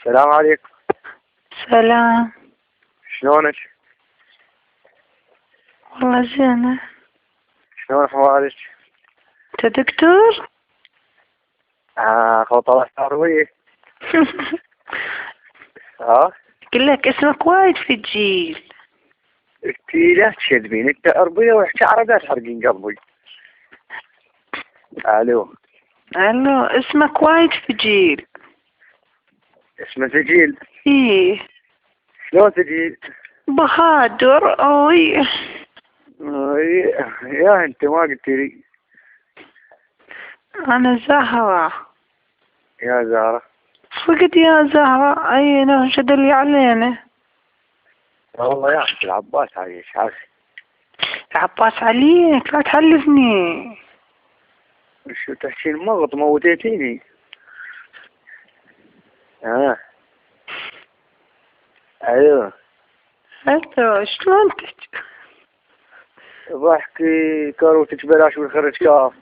السلام عليكم. سلام. شلونك؟ والله زينة. شلون احوالك؟ انت دكتور؟ خطرت ترويح. ها؟ قل لك اسمك وايد في الجيل. انتي لا تشذبين، انت اربيه واحكي عربي تحرقين قلبي. الو. الو، اسمك وايد في الجيل. اسمه سجيل. ايه. شلون سجيل؟ بهادر. اوي. يا انت ما قلت لي. انا زهرة. يا زهرة. فقد يا زهرة، اي نرشد اللي علينا. والله يا اخي العباس عايش عافي. عباس عليك، لا تحلفني. شو تحكين مغط موتيتيني. ايوه. الو، شلون ضحكي كروتك بلاش ويخرج كاف.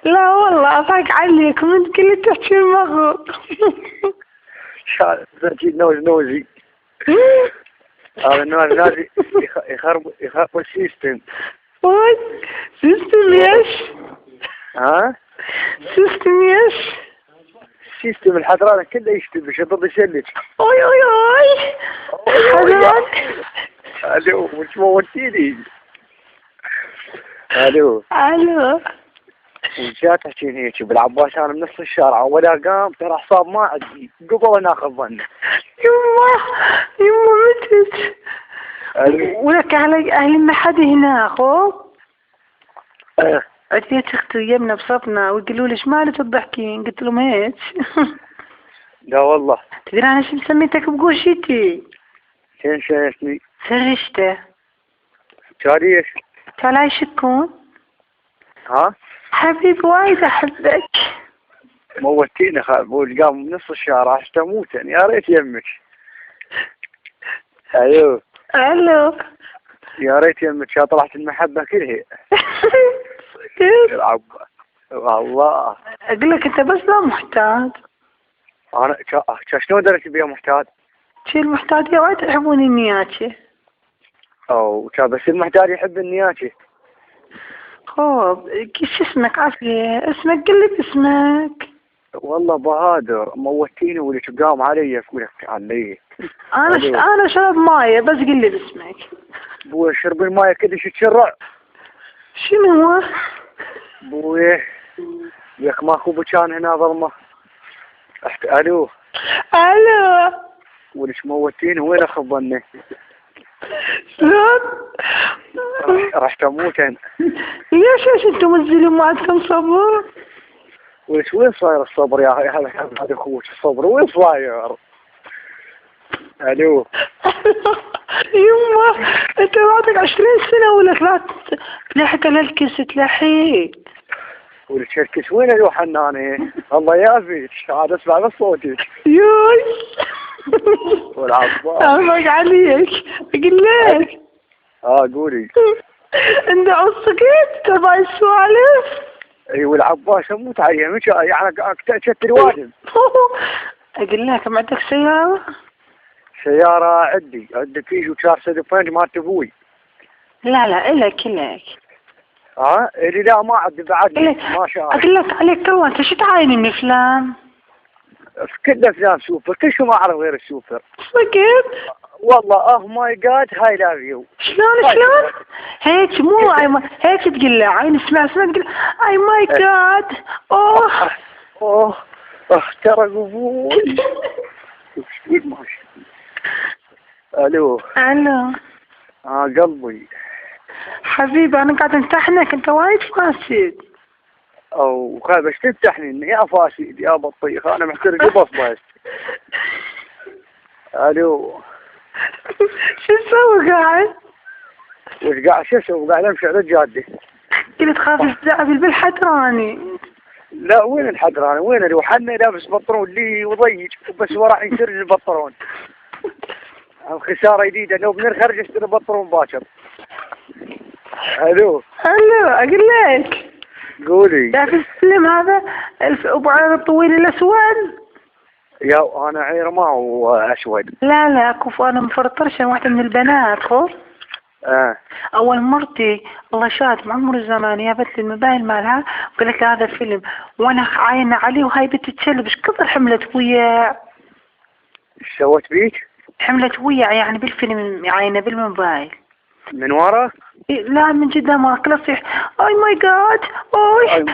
لا والله افاق عليك، من تقول لي تحكي المغرب. زكي نوزي. هذا نازي يخرب السيستم. وي سيستم ايش؟ ها؟ سيستم ايش؟ السيستم الحضرات كله يشتبه شطط يسلك. اوي اوي اوي حضرات. الو مش موتيني. الو. الو. وجات تحكين هيك بالعباس انا من نص الشارع ولا قام ترى حساب ما عندي قبل ناخذ ظنه. يما متت. ولك اهل ما حد هنا اخو. عديت اختي يمنا بصفنا ويقولوا لي ايش مالك تضحكين؟ قلت لهم هيك. لا والله. تدري انا شو مسميتك بقوشتي؟ شين شايفني؟ سرشته. تاريخ. كان لا يشكون. ها؟ حبيبي وايد احبك. موتيني خالد قام نص الشارع تموتن يا ريت يمك. ايوه. الو. يا ريت يمك يا طلعت المحبة كلها. العب والله. اقول لك انت بس لا محتاج. انا شلون درت بيها محتاج؟ شي المحتاج يا وايد يحبون النياتي. او بس المحتاج يحب النياتي. خوب شو اسمك عافية؟ اسمك قل لي باسمك. والله بهادر موتيني ولك قام علي اقول لك علي. انا شرب مايه بس قل لي باسمك. بوي شرب المايه كلش تشرع. شنو هو؟ بوي ياك ماكو بكان هنا ظلمه. الو. الو. ولك موتيني وين اخبرني؟ شلون؟ راح تموتن. ليش انتم منزلين ما عندكم صبر؟ وين صاير الصبر يا اخي؟ هذا اخوك الصبر وين صاير؟ الو. يما انت بعدك 20 سنة ولا تلحق على الكس تلحق. ولك الكس وين اروح حناني؟ الله يافيك عاد اسمع بس صوتك. يوي. والعباس. افق عليك اقول لك. قولي. انت عصقت تبع السوالف. اي والعباس اموت عليها مش يعني كتت الواجب. اقول لك ما عندك سيارة؟ سيارة عندي فيش وشار سيدفنج مالت ابوي. لا الك. اللي لا ما عندي بعد ما شاء الله. اقول لك عليك تو انت شو تعاين من افلام؟ في كل افلام سوبر كل شو ما اعرف غير السوبر. صدق؟ والله ماي جاد هاي لاف يو. شلون؟ هيك مو هيك تقول له عين اسمع تقول اي ماي جاد. اوه ترى قبول. ماشي. الو. قلبي. حبيبي انا قاعد امتحنك انت وايد فاسد. او بس تمتحني يا فاسد يا بطيخ انا محترق بس. الو. شو تسوي قاعد؟ وش قاعد شو اسوي؟ قاعد امشي على الجاده. قلت خاف الزعبل بالحدراني. لا وين الحدراني؟ وين اللي وحنا لابس بطرون لي وضيق وبس وراح ينسر البطرون. خساره جديده لو بنخرج اشتري بطرون باكر. الو اقول لك. قولي. تعرف الفيلم هذا ابو عرض الطويل الاسود؟ يا انا عيرما واسود. لا لا كفو، انا مفرطرشة واحدة من البنات خو. اول مرتي الله شاهد مع عمر الزمان جابت لي الموبايل مالها وقالت لي هذا فيلم، وانا عاينة عليه وهاي بتتشلب ايش كثر حملت ويا. ايش سوت بيك؟ حملت ويا يعني بالفيلم عاينة بالموبايل. من ورا؟ لا من قدام كله صيح اي ماي جاد اي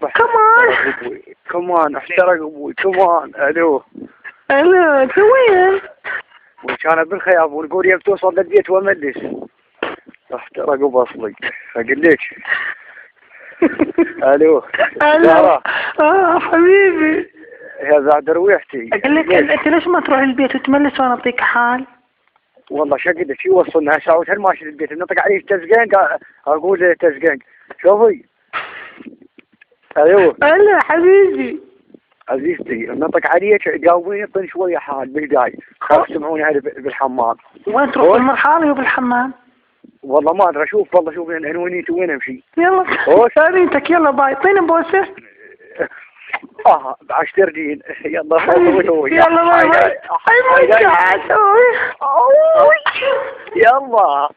كمان احترق ابوي كمان. الو انت وين؟ وكان بالخياب ونقول يوم توصل للبيت واملس احترق باصلي اقول لك. الو الو حبيبي يا ذا درويحتي. اقول لك انت ليش ما تروح البيت وتملس وانا اعطيك حال؟ والله شقد شي وصلنا هسه هل ماشي للبيت نطق عليه تزقنق اقول تزقنق شوفي. ايوه هلا حبيبي عزيزتي نطق عليك جاوبيني طن شويه حال بالجاي خلاص سمعوني هذا بالحمام. وين تروح بالمرحاض وبالحمام؟ والله ما ادري اشوف والله شوف عنوانيتي وين امشي. يلا ثانيتك يلا باي اعطيني بوسه. ب10 يلا يلا باي باي. يلا